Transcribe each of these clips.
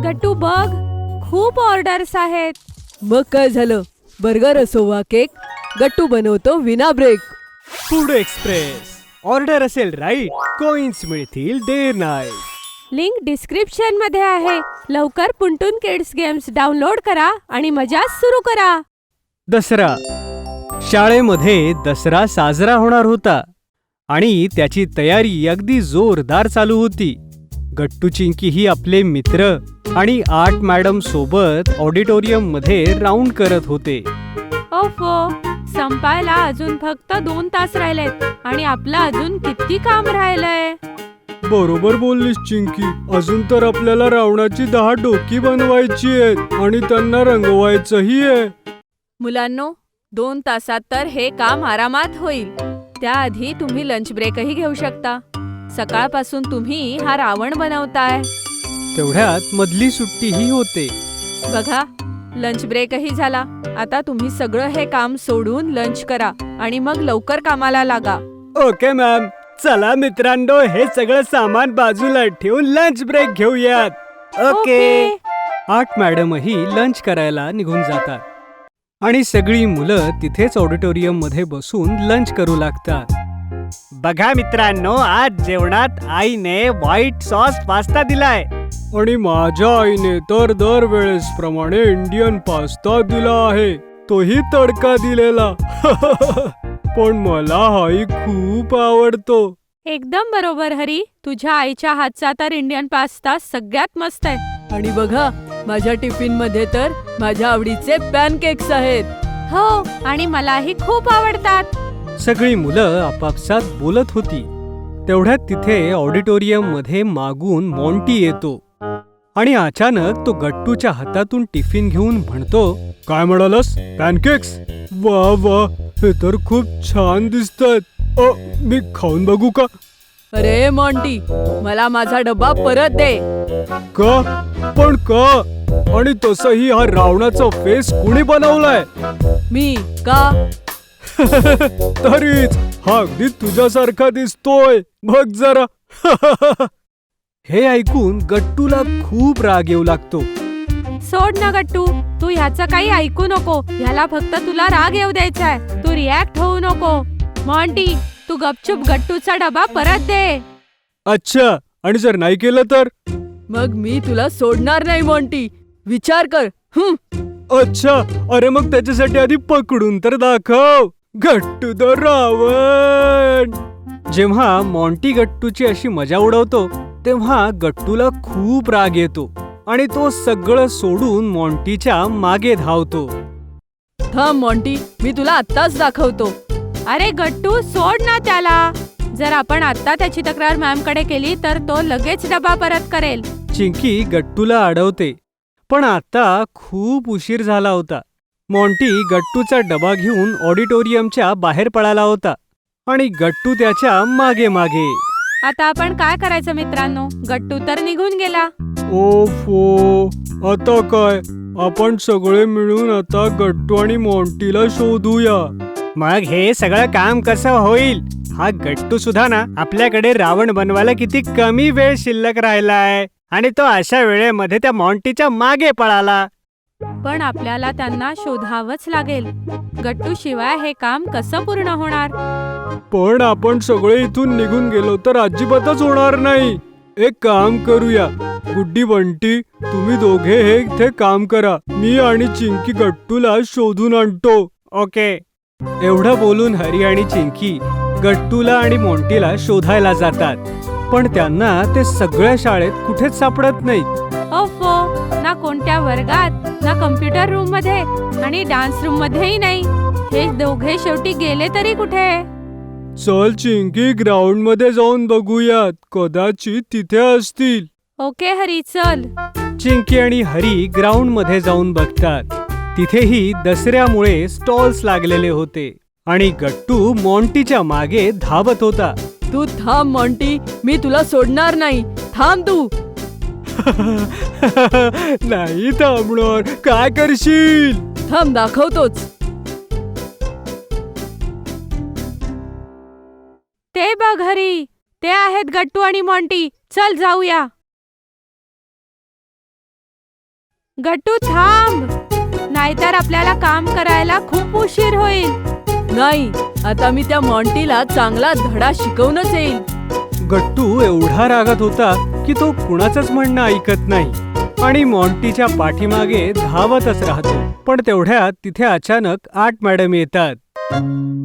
गट्टू बघ, खूप ऑर्डर्स आहेत. मग काय झालं, बर्गर असो वा केक, गट्टू बनवतो विना ब्रेक. Food express. ऑर्डर असेल राईट, कॉइन्स मिळतील डे नाईट. लिंक डिस्क्रिप्शन मध्ये आहे. लवकर पुंटून किड्स गेम्स डाउनलोड करा आणि मजा सुरू करा. दसरा. शाळेमध्ये दसरा साजरा होणार होता आणि त्याची तयारी अगदी जोरदार चालू होती. गट्टू चिंकी ही आपले मित्र आणि आर्ट मॅडम सोबत ऑडिटोरियम मध्ये राऊंड करत होते. ओफो, संपायला अजून फक्त 2 तास राहिलेत आणि आपलं अजून किती काम राहिलंय. बरोबर बोललीस चिंकी. अजून तर आपल्याला रावणाची 10 डोकी बनवायची आहेत आणि त्यांना रंगवायचंही आहे. मुलांनो, 2 तासात तर हे काम आरामात होईल. त्याआधी तुम्ही लंच ब्रेकही घेऊ शकता. सकाळपासून तुम्ही हा रावण बनवताय. तेवढ्यात मधली सुट्टीही होते. बघा, लंच ब्रेकही झाला. आता तुम्ही सगळं हे काम सोडून लंच करा आणि मग लवकर कामाला लागा. Okay ma'am. चला मित्रांनो, हे सगळं सामान बाजूला ठेवून लंच ब्रेक घेऊयात. ओके. आर्ट मॅडमही लंच करायला निघून जातात आणि सगळी मुलं तिथेच ऑडिटोरियम मध्ये बसून लंच करू लागतात. बघा मित्रांनो, आज जेवणात आईने व्हाईट सॉस पास्ता दिलाय आणि माझ्या आईने तर दरवेळेस प्रमाणे इंडियन पास्ता दिला आहे, तोही तडका दिलेला. पण मला हाही खूप आवडतो. एकदम बरोबर हरी, तुझ्या आईच्या हातचा तर इंडियन पास्ता सगळ्यात मस्त आहे. आणि बघा, माझ्या टिफिन मध्ये तर माझ्या आवडीचे पॅनकेक्स आहेत. हो, आणि मलाही खूप आवडतात. सगळी मुलं आपापसात बोलत होती. तेवढ्यात तिथे ऑडिटोरियम मध्ये मागून मॉन्टी येतो आणि अचानक तो गट्टूच्या हातातून टिफिन घेऊन म्हणतो, काय म्हणालास, पॅनकेक्स? वा वा, हे तर खूप छान दिसतात. मी खाऊन बघू का? अरे मॉन्टी, मला माझा डब्बा परत दे. का? पण का? आणि तसंही हा रावणाचा फेस कुणी बनवलाय? मी का? तरीच हा अगदी तुझ्यासारखा दिसतोय, बघ जरा. हे ऐकून गट्टूला खूप राग येऊ लागतो. सोड ना गट्टू, तू ह्याचं काही ऐकू नको. ह्याला फक्त तुला राग येऊ द्यायचाय. तू रिॲक्ट होऊ नको. मॉन्टी, तू गपचूप गट्टूचा डबा परत दे. अच्छा, आणि जर नाही केलं तर? मग मी तुला सोडणार नाही मॉन्टी, विचार कर. अच्छा, अरे मग त्याच्यासाठी आधी पकडून तर दाखव. गट्टू द रावण. जेव्हा मॉन्टी गट्टूची अशी मजा उडवतो तेव्हा गट्टूला खूप राग येतो आणि तो सगळं सोडून मॉन्टीच्या मागे धावतो. थांब मॉन्टी, मी तुला आत्ताच दाखवतो. अरे गट्टू, सोड ना त्याला. जर आपण आता त्याची तक्रार मॅम कडे केली तर तो लगेच डबा परत करेल. चिंकी गट्टूला अडवते, पण आता खूप उशीर झाला होता. मॉन्टी गट्टूचा डबा घेऊन ऑडिटोरियमच्या बाहेर पळाला होता आणि गट्टू त्याच्या मागे मागे. आता आपण काय करायचं मित्रांनो? गट्टू तर निघून गेला. ओफो, आता काय? आपण सगळे मिळून आता गट्टू आणि मॉन्टीला शोधूया. मग हे सगळं काम कसं होईल? हा गट्टू सुद्धा ना आपल्याकडे रावण बनवायला किती कमी वेळ शिल्लक राहिलाय आणि तो अशा वेळेमध्ये त्या मॉन्टीच्या मागे पळाला. पण आपल्याला त्यांना शोधावंच लागेल. गट्टू शिवाय हे काम कसं पूर्ण होणार? पण आपण सगळे इथून निघून गेलो तर अजिबातच होणार नाही. एक काम करूया, गुड्डी बंटी, तुम्ही दोघे हे इथे काम करा. मी आणि चिंकी गट्टूला शोधून आणतो. ओके. एवढं बोलून हरी आणि चिंकी गट्टूला आणि मॉन्टीला शोधायला जातात, पण त्यांना ते सगळ्या शाळेत कुठेच सापडत नाहीत. ओफो, ना कोणत्या वर्गात, ना कम्प्युटर रूम मध्ये आणि डान्स रूम मध्येही नाही. हे दोघे शेवटी गेले तरी कुठे? चल चिंकी, ग्राउंड मध्ये जाऊन बघूयात, कदाचित तिथे असतील. ओके हरी, चल. चिंकी आणि हरी ग्राउंड मध्ये जाऊन बघतात. तिथेही दसऱ्यामुळे स्टॉल्स लागलेले होते आणि गट्टू मॉन्टीच्या मागे धावत होता. तू थांब मॉन्टी, मी तुला सोडणार नाही. थांब तू. नाही थांबणार. काय करशील? थांब, दाखवतोच. ते बघ हरी, ते आहेत गट्टू आणि मॉन्टी. चल जाऊया. गट्टू थांब, नाहीतर आपल्याला काम करायला खूप उशीर होईल. नाही, आता मी त्या मॉन्टीला चांगला धडा शिकवूनच येईल. गट्टू एवढा रागात होता की तो कुणाचंच म्हणणं ऐकत नाही आणि मॉन्टीच्या पाठीमागे धावतच राहतो. पण तेवढ्यात तिथे अचानक 8 मॅडम येतात.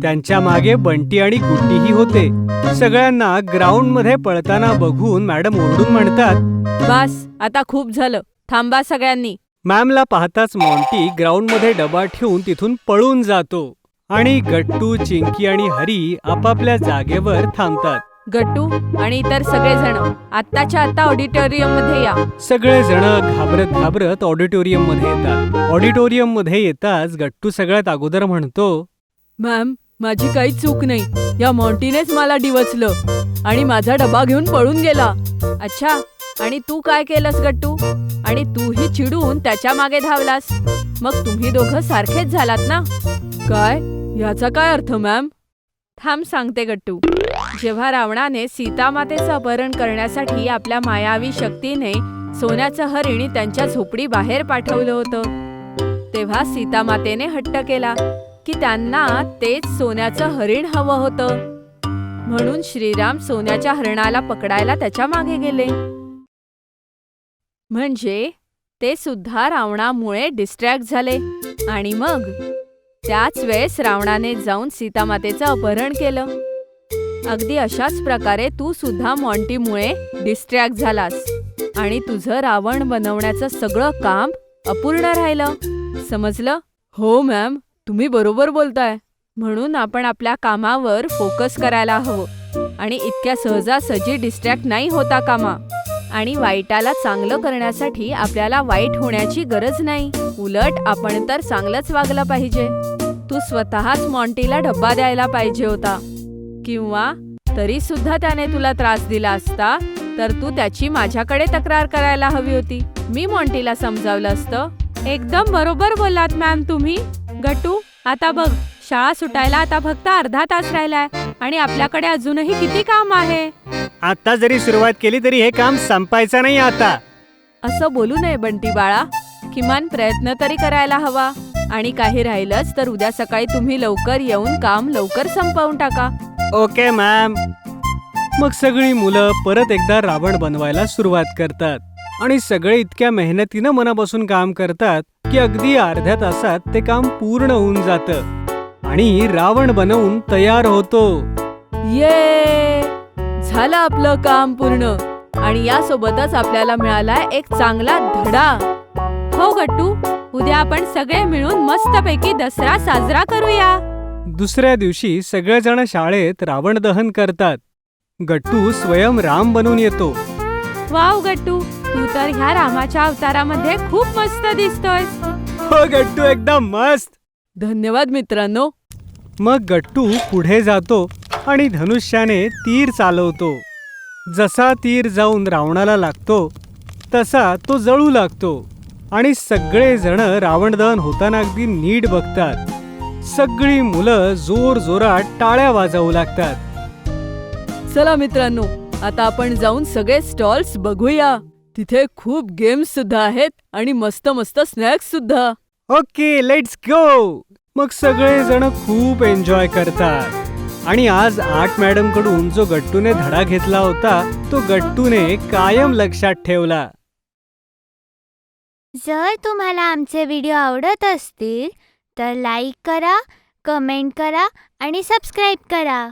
त्यांच्या मागे बंटी आणि गुड्डीही होते. सगळ्यांना ग्राउंड मध्ये पळताना बघून मॅडम ओरडून म्हणतात, बस, आता खूप झालं, थांबा सगळ्यांनी. मॅमला पाहताच मॉन्टी ग्राउंड मध्ये डबा ठेवून तिथून पळून जातो आणि गट्टू, चिंकी आणि हरी आपापल्या जागेवर थांबतात. गट्टू आणि इतर सगळेजण आत्ताच्या आत्ता ऑडिटोरियम मध्ये या. सगळेजण घाबरत घाबरत ऑडिटोरियम मध्ये येतात. ऑडिटोरियम मध्ये येताच गट्टू सगळ्यात अगोदर म्हणतो, मॅम, माझी काही चूक नाही. या मॉन्टीनेच मला डिवचलं आणि माझा डबा घेऊन पळून गेला. अच्छा, आणि तू काय केलंस गट्टू? आणि तूही चिडून त्याच्या मागे धावलास. मग तुम्ही दोघं सारखेच झालात ना? काय, याचा काय अर्थ मॅम? थांब सांगते गट्टू. जेव्हा रावणाने सीतामातेचं अपहरण करण्यासाठी आपल्या मायावी शक्तीने सोन्याचं हरिणी त्यांच्या झोपडी बाहेर पाठवलं होतं, तेव्हा सीतामातेने हट्ट केला की त्यांना तेच सोन्याचं हरिण हवं होतं. म्हणून श्रीराम सोन्याच्या हरणाला पकडायला त्याच्या मागे गेले. म्हणजे ते सुद्धा रावणामुळे डिस्ट्रॅक्ट झाले आणि मग त्याच वेळेस रावणाने जाऊन सीतामातेचं अपहरण केलं. अगदी अशाच प्रकारे तू सुद्धा मॉन्टीमुळे डिस्ट्रॅक्ट झालास आणि तुझं रावण बनवण्याचं सगळं काम अपूर्ण राहिलं. समजलं? हो मॅम, तुम्ही बरोबर बोलताय. म्हणून आपण आपल्या कामावर फोकस करायला हवं आणि इतक्या सहजासहजी डिस्ट्रॅक्ट नाही होता कामा. आणि वाईटाला चांगलं करण्यासाठी आपल्याला वाईट होण्याची गरज नाही. उलट आपण तर चांगलंच वागलं पाहिजे. तू स्वतःच मॉन्टीला डब्बा द्यायला पाहिजे होता, किंवा तरी सुद्धा त्याने तुला त्रास दिला असता तर तू त्याची माझ्याकडे तक्रार करायला हवी होती. मी मॉन्टीला समजावलं असतं. एकदम बरोबर बोललात मॅम तुम्ही. गट्टू, आता बघ, शाळा सुटायला आता फक्त अर्धा तास राहिलाय आणि आपल्याकडे अजूनही किती काम आहे. आता जरी सुरुवात केली तरी हे काम संपायचं नाही आता. असं बोलू नये बंटी बाळा. किमान प्रयत्न तरी करायला हवा. आणि काही राहिलंच तर उद्या सकाळी तुम्ही लवकर येऊन काम लवकर संपवून टाका. Okay ma'am. मग सगळी मुलं परत एकदा रावण बनवायला सुरुवात करतात आणि सगळे इतक्या मेहनतीनं मनापासून काम करतात की अगदी अर्ध्या तासात ते काम पूर्ण होऊन जातं आणि रावण बनवून तयार होतो. ये, झालं आपलं काम पूर्ण. आणि यासोबतच आपल्याला मिळाला एक चांगला धडा. हो गट्टू, उद्या आपण सगळे मिळून मस्तपैकी दसरा साजरा करूया. दुसऱ्या दिवशी सगळेजण शाळेत रावण दहन करतात. गट्टू स्वयं राम बनून येतो. वाव गट्टू, तू तर ह्या रामाच्या अवतारामध्ये खूप मस्त दिसतोयस. हो गट्टू, एकदम मस्त. धन्यवाद मित्रांनो. मग गट्टू पुढे जातो आणि धनुष्याने तीर चालवतो. जसा तीर जाऊन रावणाला लागतो तसा तो जळू लागतो आणि सगळेजण रावण दहन होताना अगदी नीट बघतात. सगळी मुलं जोर जोरात टाळ्या वाजवू लागतात. चला मित्रांनो, आता आपण जाऊन सगळे स्टॉल्स बघूया. तिथे खूप गेम्स सुद्धा आहेत आणि मस्त मस्त स्नॅक्स सुद्धा. Okay, let's go. मग सगळेजण खूप एन्जॉय करतात. आणि आज 8 मॅडम कडून जो गट्टूने धडा घेतला होता तो गट्टूने कायम लक्षात ठेवला. जर तुम्हाला आमचे व्हिडिओ आवडत असतील तर लाईक करा, कमेंट करा आणि सबस्क्राईब करा.